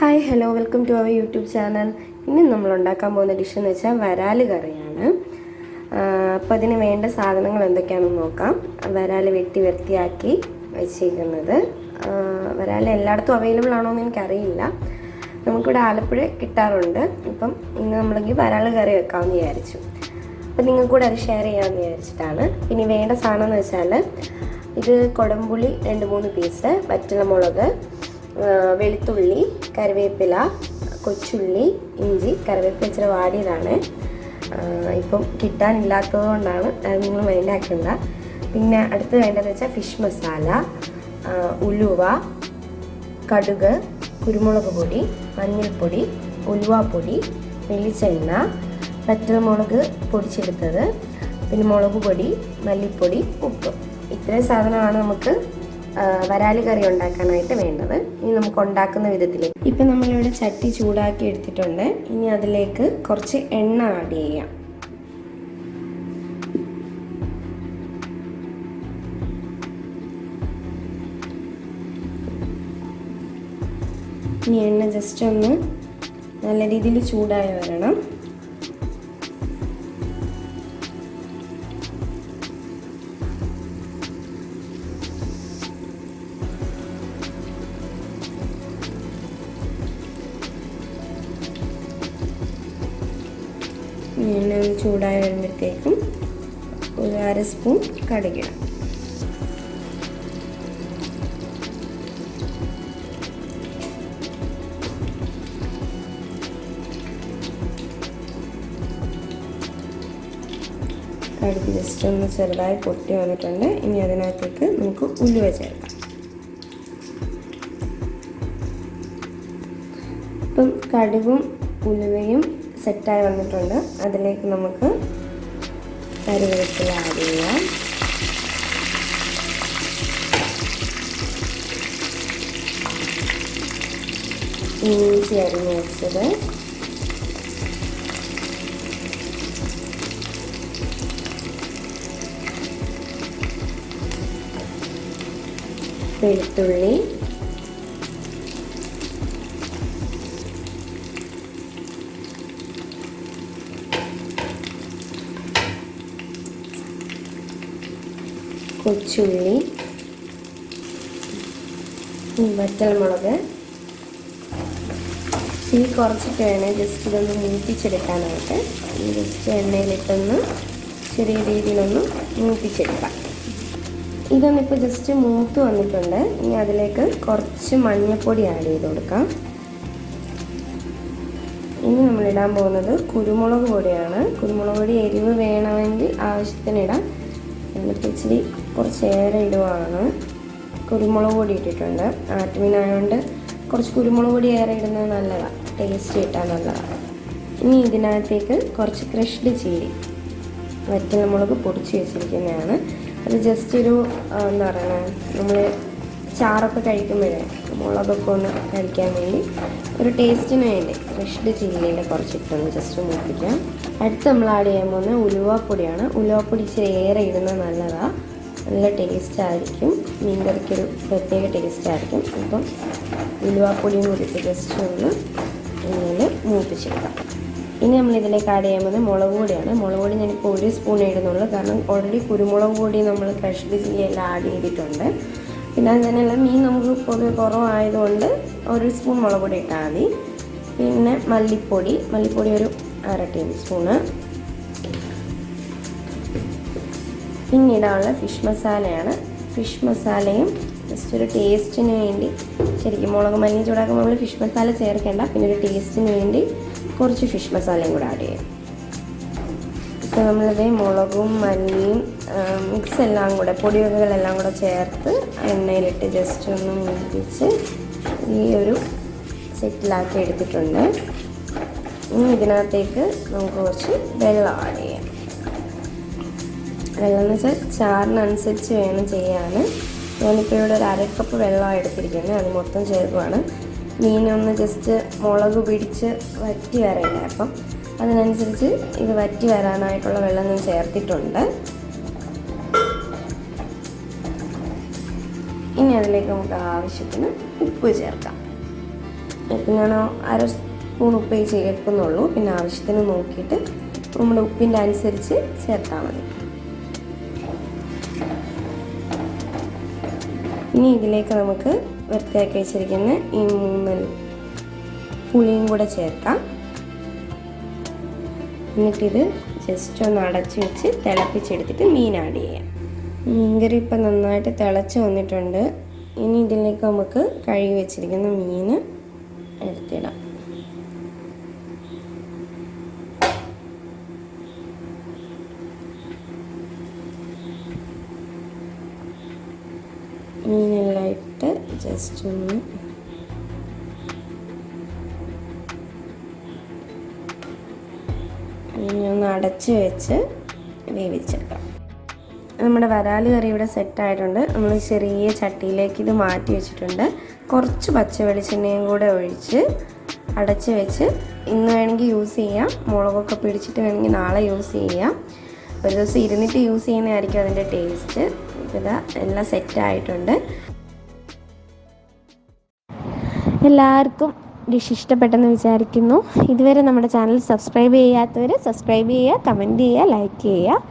Hi hello welcome to our YouTube channel. ഇന്ന് നമ്മൾ ഉണ്ടാക്കാൻ പോകുന്ന ഡിഷ് എന്ന് വെച്ചാൽ വരാല് കറിയാണ്. അപ്പോൾ അതിന് വേണ്ട സാധനങ്ങൾ എന്തൊക്കെയാണെന്ന് നോക്കാം. വരാൽ വെട്ടി വൃത്തിയാക്കി വെച്ചിരിക്കുന്നത്. വരാൽ എല്ലായിടത്തും അവൈലബിൾ ആണോ എന്ന് എനിക്കറിയില്ല. നമുക്കിവിടെ ആലപ്പുഴ കിട്ടാറുണ്ട്. ഇപ്പം ഇന്ന് നമ്മളെങ്കിൽ വരാൽ കറി വെക്കാമെന്ന് വിചാരിച്ചു. അപ്പം നിങ്ങൾക്ക് കൂടെ അത് ഷെയർ ചെയ്യാമെന്ന് വിചാരിച്ചിട്ടാണ്. ഇനി വേണ്ട സാധനം എന്ന് വെച്ചാൽ ഇത് കുടംപുളി 2-3 പീസ്, വറ്റൽമുളക്, വെളുത്തുള്ളി, കറിവേപ്പില, കൊച്ചുള്ളി, ഇഞ്ചി. കറിവേപ്പില ഇച്ചിരി വാടിയതാണ്, ഇപ്പം കിട്ടാനില്ലാത്തത് കൊണ്ടാണ്, അത് നിങ്ങൾ മൈൻഡാക്കണ്ട. പിന്നെ അടുത്ത് വേണ്ടതെന്ന് വെച്ചാൽ ഫിഷ് മസാല, ഉലുവ, കടുക്, കുരുമുളക് പൊടി, മഞ്ഞൾപ്പൊടി, ഉലുവാപ്പൊടി, വെളിച്ചെണ്ണ, വറ്റൽമുളക് പൊടിച്ചെടുത്തത്, പിന്നെ മുളക് പൊടി, മല്ലിപ്പൊടി, ഉപ്പ്. ഇത്രയും സാധനമാണ് നമുക്ക് വരാൽ കറി ഉണ്ടാക്കാനായിട്ട് വേണ്ടത്. ഇനി നമുക്ക് ഉണ്ടാക്കുന്ന വിധത്തിലേക്ക് ഇപ്പം നമ്മളിവിടെ ചട്ടി ചൂടാക്കി എടുത്തിട്ടുണ്ട്. ഇനി അതിലേക്ക് കുറച്ച് എണ്ണ ആഡ് ചെയ്യാം. ഇനി എണ്ണ ജസ്റ്റ് ഒന്ന് നല്ല രീതിയിൽ ചൂടായി വരണം. എണ്ണ ഒന്ന് ചൂടായി വരുമ്പോഴത്തേക്കും ഒരു 1/2 സ്പൂൺ കടുകിടാം. കടുക് ജസ്റ്റ് ഒന്ന് ചെറുതായി പൊട്ടി വന്നിട്ടുണ്ട്. ഇനി അതിനകത്തേക്ക് നമുക്ക് ഉലുവ ചേർക്കാം. ഇപ്പം കടുകും ഉലുവയും സെറ്റായി വന്നിട്ടുണ്ട്. അതിലേക്ക് നമുക്ക് കറിവേപ്പില ആഡ് ചെയ്യാം. ഇഞ്ചി അരിഞ്ഞ് വെച്ചത്, വെളുത്തുള്ളി, കൊച്ചുള്ളി, വറ്റൽമുളക്. തീ കുറച്ചിട്ട് വേണം ജസ്റ്റ് ഇതൊന്ന് മൂപ്പിച്ചെടുക്കാനായിട്ട്. ജസ്റ്റ് എണ്ണയിലിട്ടൊന്ന് ചെറിയ രീതിയിലൊന്ന് മൂപ്പിച്ചെടുക്കാം. ഇതൊന്നിപ്പോൾ ജസ്റ്റ് മൂത്ത് വന്നിട്ടുണ്ട്. ഇനി അതിലേക്ക് കുറച്ച് മഞ്ഞൾപ്പൊടി ആഡ് ചെയ്ത് കൊടുക്കാം. ഇനി നമ്മളിടാൻ പോകുന്നത് കുരുമുളക് പൊടിയാണ്. കുരുമുളക് പൊടി എരിവ് വേണമെങ്കിൽ ആവശ്യത്തിനിടാം. എന്നിട്ട് ഇച്ചിരി കുറച്ചേറെ ഇടുവാണ്. കുരുമുളക് പൊടി ഇട്ടിട്ടുണ്ട്. ആട്ടുമീനായതുകൊണ്ട് കുറച്ച് കുരുമുളക് പൊടി ഏറെ ഇടുന്നത് നല്ലതാണ്, ടേസ്റ്റ് കിട്ടാൻ നല്ലതാണ്. ഇനി ഇതിനകത്തേക്ക് കുറച്ച് ക്രഷ്ഡ് ചില്ലി, വറ്റൽമുളക് പൊടിച്ച് വെച്ചിരിക്കുന്നതാണ്. അത് ജസ്റ്റ് ഒരു എന്താ പറയുക, നമ്മൾ ചാറൊക്കെ കഴിക്കുമ്പോഴേ മുളകൊക്കെ ഒന്ന് കഴിക്കാൻ വേണ്ടി ഒരു ടേസ്റ്റിന് വേണ്ടി ക്രഷ്ഡ് ചില്ലിയുടെ കുറച്ചിട്ടൊന്ന് ജസ്റ്റ് മൂപ്പിക്കാം. അടുത്ത് നമ്മൾ ആഡ് ചെയ്യാൻ പോകുന്നത് ഉലുവാപ്പൊടിയാണ്. ഉലുവാപ്പൊടി ഇച്ചിരി ഏറെ ഇടുന്നത് നല്ലതാണ്, നല്ല ടേസ്റ്റ് ആയിരിക്കും. മീൻ കറിക്കൊരു പ്രത്യേക ടേസ്റ്റ് ആയിരിക്കും. അപ്പം ഉലുവാപ്പൊടിയും കൂടിയിട്ട് ജസ്റ്റ് ഒന്ന് ഇങ്ങനെ മൂപ്പിച്ചെടുക്കാം. ഇനി നമ്മളിതിലേക്ക് ആഡ് ചെയ്യാൻ പോകുന്നത് മുളക് പൊടിയാണ്. മുളക് പൊടി ഞാനിപ്പോൾ 1 സ്പൂൺ ഇടുന്നുള്ളൂ, കാരണം ഓൾറെഡി കുരുമുളക് പൊടി നമ്മൾ ക്രഷ്ഡ് ചില്ലി എല്ലാം ആഡ് ചെയ്തിട്ടുണ്ട്. പിന്നെ അതിനെല്ലാം മീൻ നമുക്ക് പൊതുവെ കുറവായതുകൊണ്ട് 1 സ്പൂൺ മുളക് പൊടി ഇട്ടാൽ മതി. പിന്നെ മല്ലിപ്പൊടി ഒരു 1/2 ടേബിൾ സ്പൂണ്. പിന്നീടാനുള്ള ഫിഷ് മസാലയാണ്. ഫിഷ് മസാലയും ജസ്റ്റ് ഒരു ടേസ്റ്റിന് വേണ്ടി, ശരിക്കും മുളക് മല്ലി ചൂടാക്കുമ്പോൾ നമ്മൾ ഫിഷ് മസാല ചേർക്കേണ്ട, പിന്നെ ഒരു ടേസ്റ്റിന് വേണ്ടി കുറച്ച് ഫിഷ് മസാലയും കൂടെ ആഡ് ചെയ്യും. ഇപ്പോൾ നമ്മളിത് മുളകും മല്ലിയും മിക്സ് എല്ലാം കൂടെ, പൊടിവകകളെല്ലാം കൂടെ ചേർത്ത് എണ്ണയിലിട്ട് ജസ്റ്റ് ഒന്ന് മൂപ്പിച്ച് ഈ ഒരു സെറ്റിലാക്കി എടുത്തിട്ടുണ്ട്. ഇനി ഇതിനകത്തേക്ക് നമുക്ക് കുറച്ച് വെള്ളം ആഡ് ചെയ്യാം. വെള്ളം എന്ന് വെച്ചാൽ ചാറിനനുസരിച്ച് വേണം ചെയ്യാൻ. ഞാനിപ്പോൾ ഇവിടെ ഒരു 1/2 കപ്പ് വെള്ളമാണ് എടുത്തിരിക്കുന്നത്. അത് മൊത്തം ചേർക്കുവാണ്. മീനൊന്ന് ജസ്റ്റ് മുളക് പിടിച്ച് വറ്റി വരണ്ടേ, അപ്പം അതിനനുസരിച്ച് ഇത് വറ്റി വരാനായിട്ടുള്ള വെള്ളം ഞാൻ ചേർത്തിട്ടുണ്ട്. ഇനി അതിലേക്ക് നമുക്ക് ആവശ്യത്തിന് ഉപ്പ് ചേർക്കാം. ഇപ്പം ഞാൻ 1/2 സ്പൂൺ ഉപ്പേ ചേർക്കുന്നുള്ളൂ. പിന്നെ ആവശ്യത്തിന് നോക്കിയിട്ട് നമ്മുടെ ഉപ്പിൻ്റെ അനുസരിച്ച് ചേർത്താൽ മതി. ഇനി ഇതിലേക്ക് നമുക്ക് വൃത്തിയാക്കി വെച്ചിരിക്കുന്ന ഈ 3 പുളിയും കൂടെ ചേർക്കാം. എന്നിട്ടിത് ജസ്റ്റ് ഒന്ന് അടച്ചു വെച്ച് തിളപ്പിച്ചെടുത്തിട്ട് മീൻ ആഡ് ചെയ്യാം. മീൻകറി ഇപ്പം നന്നായിട്ട് തിളച്ച് വന്നിട്ടുണ്ട്. ഇനി ഇതിലേക്ക് നമുക്ക് കഴുകി വെച്ചിരിക്കുന്ന മീൻ എടുത്തിടാം. മീനെല്ലാം ഇട്ട് ജസ്റ്റ് ഒന്ന് അടച്ച് വെച്ച് വേവിച്ചെടുക്കാം. നമ്മുടെ വരാൽ കറി ഇവിടെ സെറ്റായിട്ടുണ്ട്. നമ്മൾ ചെറിയ ചട്ടിയിലേക്ക് ഇത് മാറ്റി വെച്ചിട്ടുണ്ട്. കുറച്ച് പച്ച വെളിച്ചെണ്ണയും കൂടെ ഒഴിച്ച് അടച്ച് വെച്ച് ഇന്ന് വേണമെങ്കിൽ യൂസ് ചെയ്യാം. മുളകൊക്കെ പിടിച്ചിട്ട് വേണമെങ്കിൽ നാളെ യൂസ് ചെയ്യാം. ഒരു ദിവസം ഇരുന്നിട്ട് യൂസ് ചെയ്യുന്നതായിരിക്കും അതിൻ്റെ ടേസ്റ്റ്. ഇതാ എല്ലാം സെറ്റായിട്ടുണ്ട്. എല്ലാവർക്കും ഡിഷ് ഇഷ്ടപ്പെട്ടെന്ന് വിചാരിക്കുന്നു. ഇതുവരെ നമ്മുടെ ചാനൽ സബ്സ്ക്രൈബ് ചെയ്യാത്തവർ സബ്സ്ക്രൈബ് ചെയ്യുക, കമൻറ്റ് ചെയ്യുക, ലൈക്ക് ചെയ്യുക.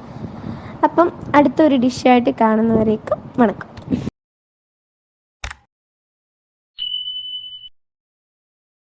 അപ്പം അടുത്തൊരു ഡിഷായിട്ട് കാണുന്നവരേക്കും വണക്കം.